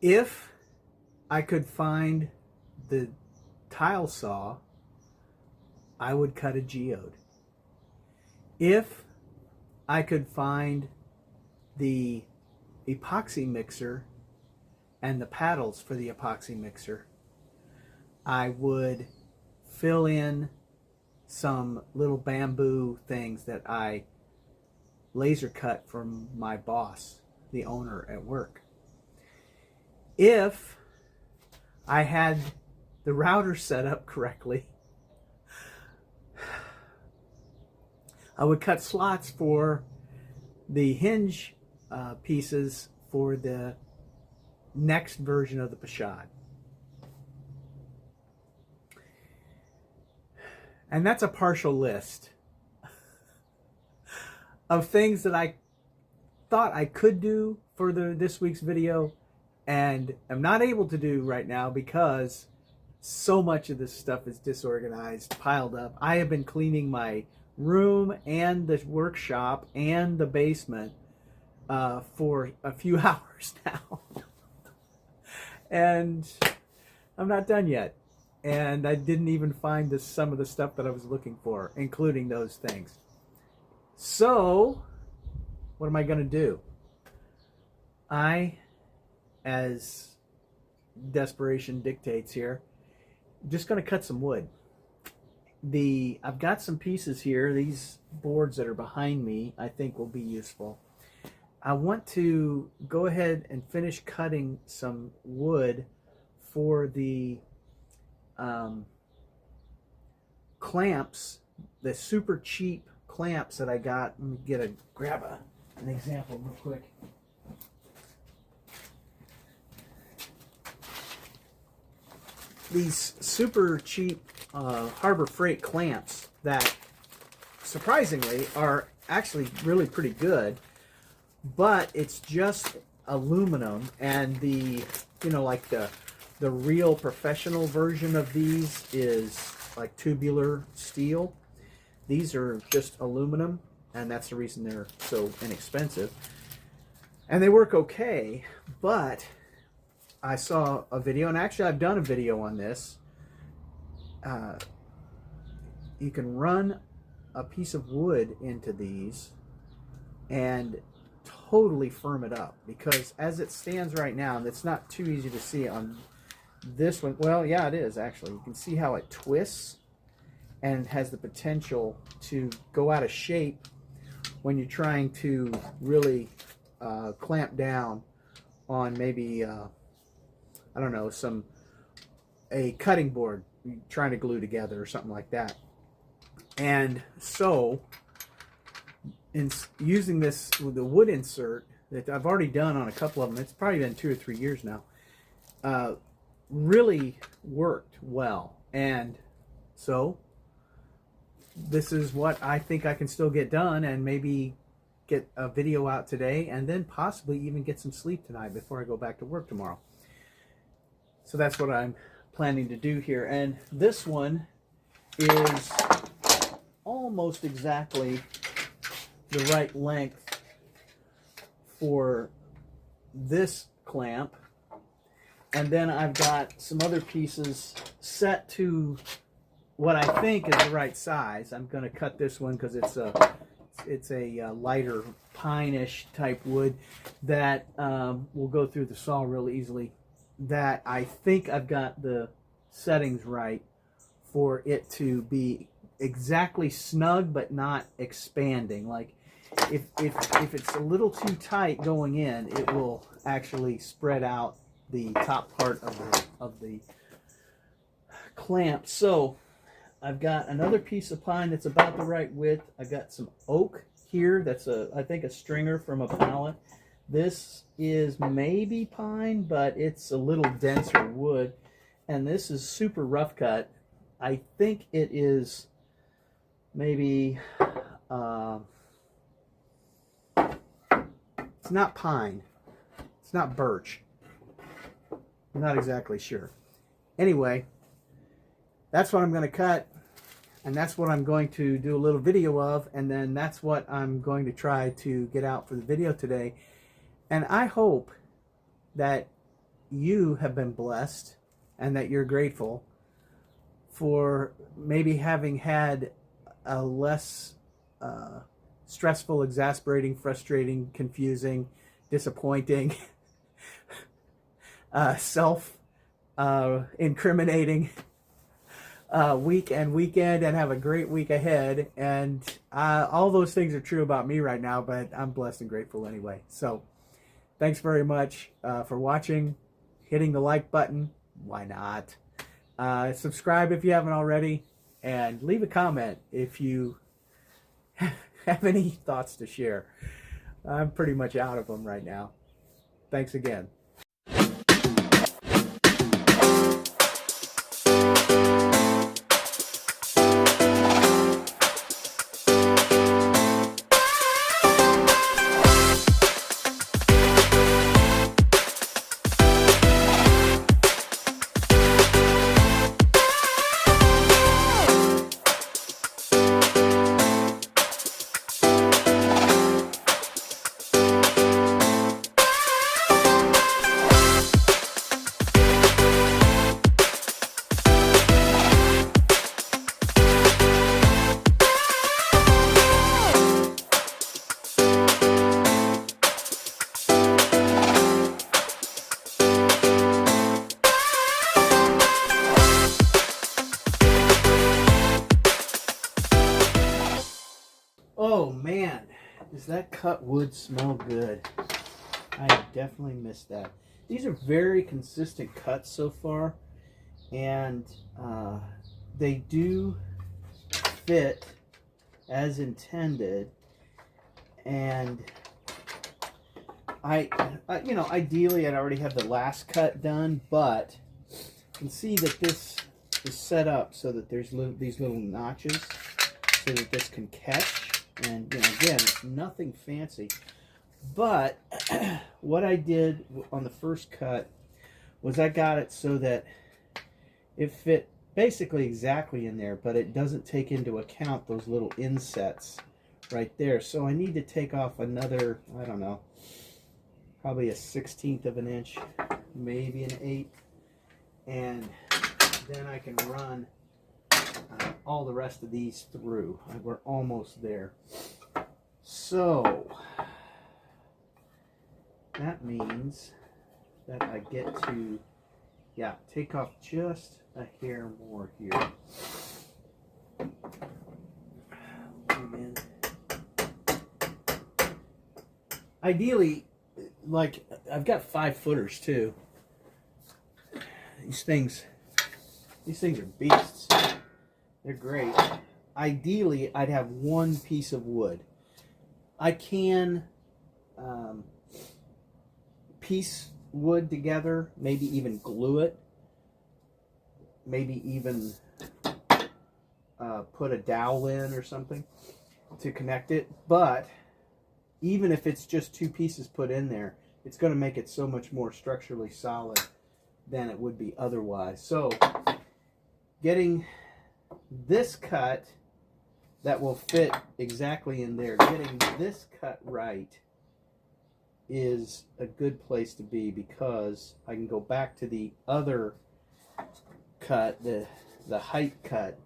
If I could find the tile saw, I would cut a geode. If I could find the epoxy mixer and the paddles for the epoxy mixer, I would fill in some little bamboo things that I laser cut from my boss, the owner at work. If I had the router set up correctly, I would cut slots for the hinge pieces for the next version of the Pashad. And that's a partial list of things that I thought I could do for this week's video and am not able to do right now because so much of this stuff is disorganized, piled up. I have been cleaning my room and the workshop and the basement for a few hours now. And I'm not done yet. And I didn't even find some of the stuff that I was looking for, including those things. So, what am I going to do? I, as desperation dictates here, just going to cut some wood. I've got some pieces here. These boards that are behind me I think will be useful. I want to go ahead and finish cutting some wood for the clamps, the super cheap clamps that I got. Let me grab an example real quick. These super cheap Harbor Freight clamps that surprisingly are actually really pretty good, but it's just aluminum, and like the real professional version of these is like tubular steel. These are just aluminum, and that's the reason they're so inexpensive. And they work okay, but I saw a video, and actually I've done a video on this. You can run a piece of wood into these and totally firm it up, because as it stands right now, and it's not too easy to see on this one. Well, yeah, it is actually. You can see how it twists and has the potential to go out of shape when you're trying to really clamp down on maybe I don't know, a cutting board you're trying to glue together or something like that. And so, in using this with the wood insert that I've already done on a couple of them, it's probably been 2 or 3 years now, really worked well. And so this is what I think I can still get done, and maybe get a video out today, and then possibly even get some sleep tonight before I go back to work tomorrow. So that's what I'm planning to do here. And this one is almost exactly the right length for this clamp. And then I've got some other pieces set to what I think is the right size. I'm going to cut this one because it's a lighter pine-ish type wood that will go through the saw real easily. That I think I've got the settings right for it to be exactly snug but not expanding. Like if it's a little too tight going in, it will actually spread out the top part of the clamp. So I've got another piece of pine that's about the right width. I've got some oak here that's I think a stringer from a pallet. This is maybe pine, but it's a little denser wood. And this is super rough cut. I think it is maybe, it's not pine. It's not birch. I'm not exactly sure. Anyway, that's what I'm going to cut. And that's what I'm going to do a little video of. And then that's what I'm going to try to get out for the video today. And I hope that you have been blessed and that you're grateful for maybe having had a less stressful, exasperating, frustrating, confusing, disappointing, self incriminating week and weekend, and have a great week ahead. And all those things are true about me right now, but I'm blessed and grateful anyway. So thanks very much for watching, hitting the like button. Why not? Subscribe if you haven't already, and leave a comment if you have any thoughts to share. I'm pretty much out of them right now. Thanks again. Oh man, does that cut wood smell good? I definitely missed that. These are very consistent cuts so far, and they do fit as intended. And you know, ideally I'd already have the last cut done, but you can see that this is set up so that there's these little notches so that this can catch. And you know, again, nothing fancy, but what I did on the first cut was I got it so that it fit basically exactly in there, but it doesn't take into account those little insets right there. So I need to take off another, I don't know, probably a 1/16 of an inch, maybe an 1/8, and then I can run all the rest of these through. We're almost there. So that means that I get to, yeah, take off just a hair more here. And ideally, like, I've got 5 footers too. These things are beasts. They're great. Ideally, I'd have one piece of wood. I can piece wood together, maybe even glue it, maybe even put a dowel in or something to connect it. But even if it's just 2 pieces put in there, it's going to make it so much more structurally solid than it would be otherwise. So getting this cut that will fit exactly in there, getting this cut right, is a good place to be, because I can go back to the other cut, the height cut,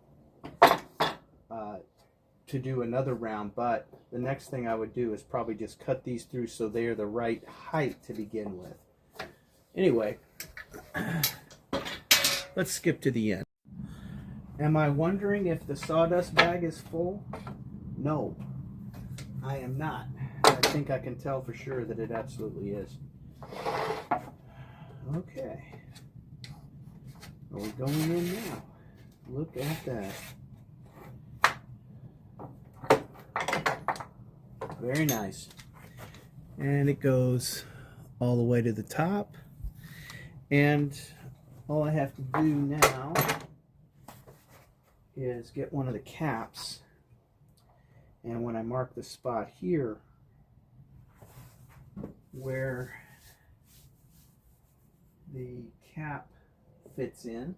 to do another round. But the next thing I would do is probably just cut these through so they're the right height to begin with. Anyway, let's skip to the end. Am I wondering if the sawdust bag is full? No, I am not. I think I can tell for sure that it absolutely is. Okay. Are we going in now? Look at that. Very nice. And it goes all the way to the top. And all I have to do now is get one of the caps, and when I mark the spot here where the cap fits in,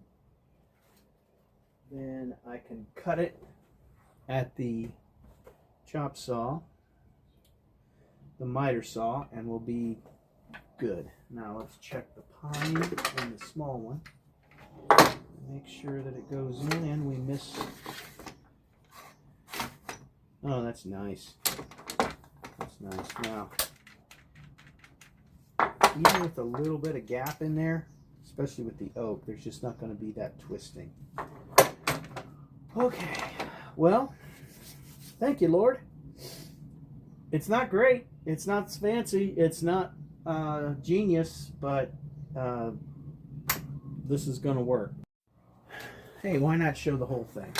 then I can cut it at the chop saw, the miter saw, and we'll be Good. Now let's check the pine and the small one. Make sure that it goes in and we miss. Oh, that's nice. That's nice. Now, even with a little bit of gap in there, especially with the oak, there's just not going to be that twisting. Okay. Well, thank you, Lord. It's not great. It's not fancy. It's not genius, but this is going to work. Hey, why not show the whole thing?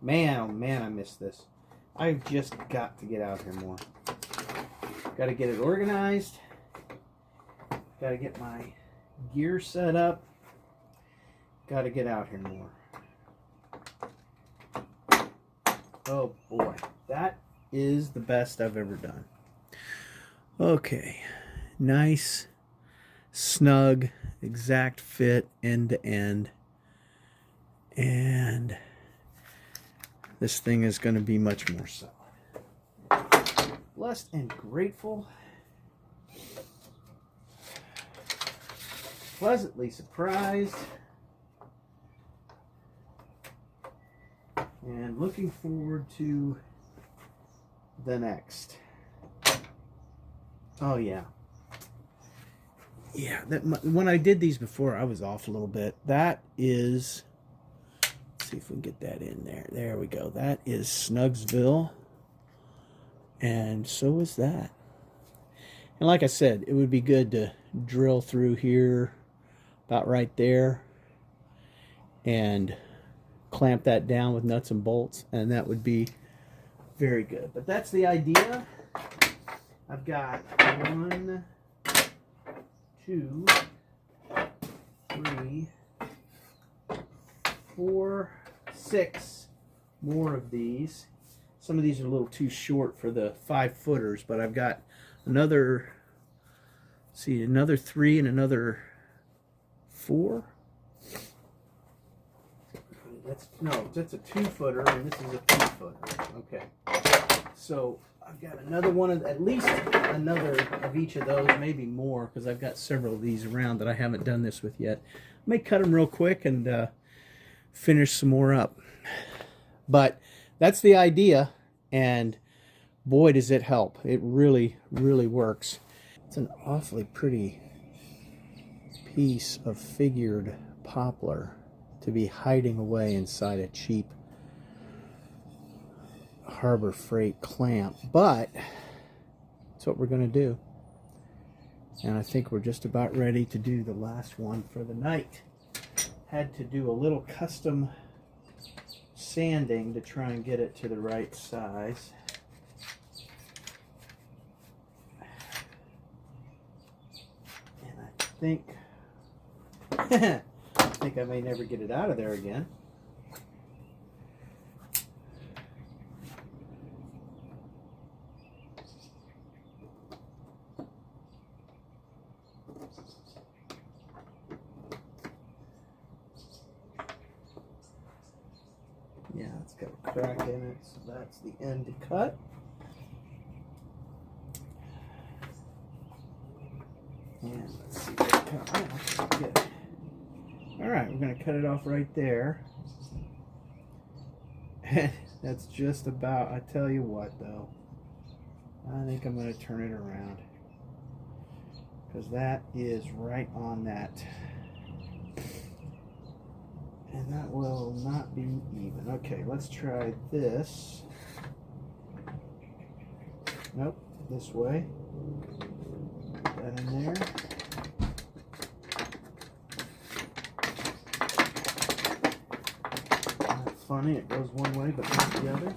Man, oh man, I missed this. I've just got to get out here more. Got to get it organized. Got to get my gear set up. Got to get out here more. Oh boy, that is the best I've ever done. Okay, nice, snug, exact fit end to end. And this thing is going to be much more solid. Blessed and grateful. Pleasantly surprised. And looking forward to the next. Oh yeah. Yeah, when I did these before, I was off a little bit. That is... see if we can get that in there. There we go. That is Snugsville. And so is that. And like I said, it would be good to drill through here, about right there, and clamp that down with nuts and bolts, and that would be very good. But that's the idea. I've got 1, 2, 3, 4, 6 more of these. Some of these are a little too short for the 5-footers, but I've got another, see, another 3 and another 4. That's a 2-footer, and this is a 3-footer. Okay, so I've got another one of, at least another of each of those, maybe more, because I've got several of these around that I haven't done this with yet. I may cut them real quick and finish some more up. But that's the idea, and boy does it help. It really, really works. It's an awfully pretty piece of figured poplar to be hiding away inside a cheap Harbor Freight clamp, but that's what we're going to do. And I think we're just about ready to do the last one for the night. Had to do a little custom sanding to try and get it to the right size. And I think I may never get it out of there again. Yeah, it's got a crack in it, so that's the end to cut. And let's see what comes. Good. All right, we're going to cut it off right there. That's just about, I tell you what though, I think I'm going to turn it around, because that is right on that. And that will not be even. Okay, let's try this. Nope, this way. Put that in there. That's funny, it goes one way but not the other.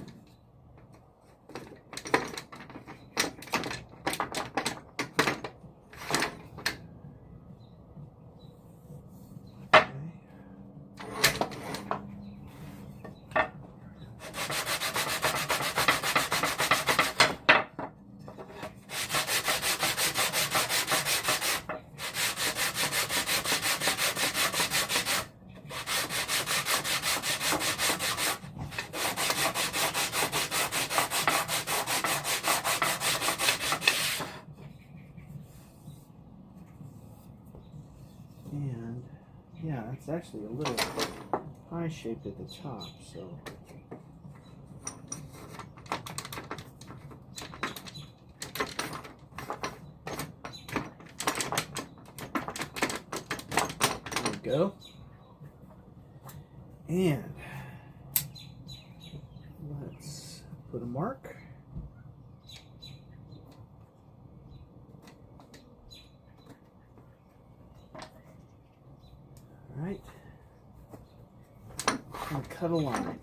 Yeah, it's actually a little pie-shaped at the top, so... There we go. And let's put a mark. All right. And cut a line.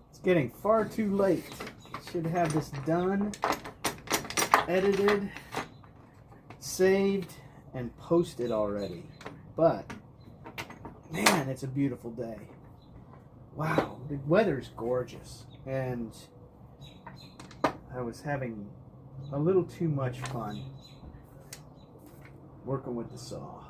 It's getting far too late. Should have this done, edited, saved, and posted already. But, man, it's a beautiful day. Wow, the weather's gorgeous. And I was having a little too much fun working with the saw.